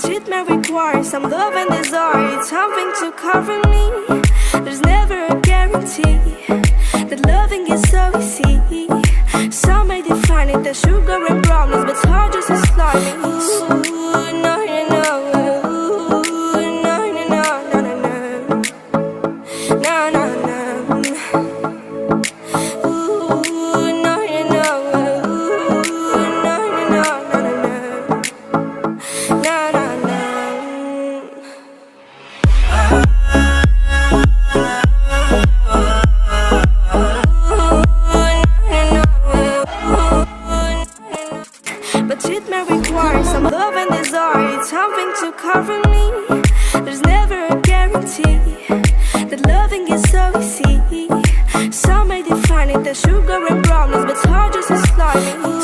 it may require some love and desire. It's something to cover me. There's never a guarantee that loving is so easy. Some may define it as sugar and brownies, but it's hard just as slimy. Ooh, no, you know. Ooh, no, you know, no, no, no. No, no, no. Ooh, no, you know. Ooh, no, you know, no, no, no. No, no, no. But it may require some love and desire. It's something to cover me. There's never a guarantee that loving is so easy. Some may define it as sugar and brownies, but it's hard just as slimy.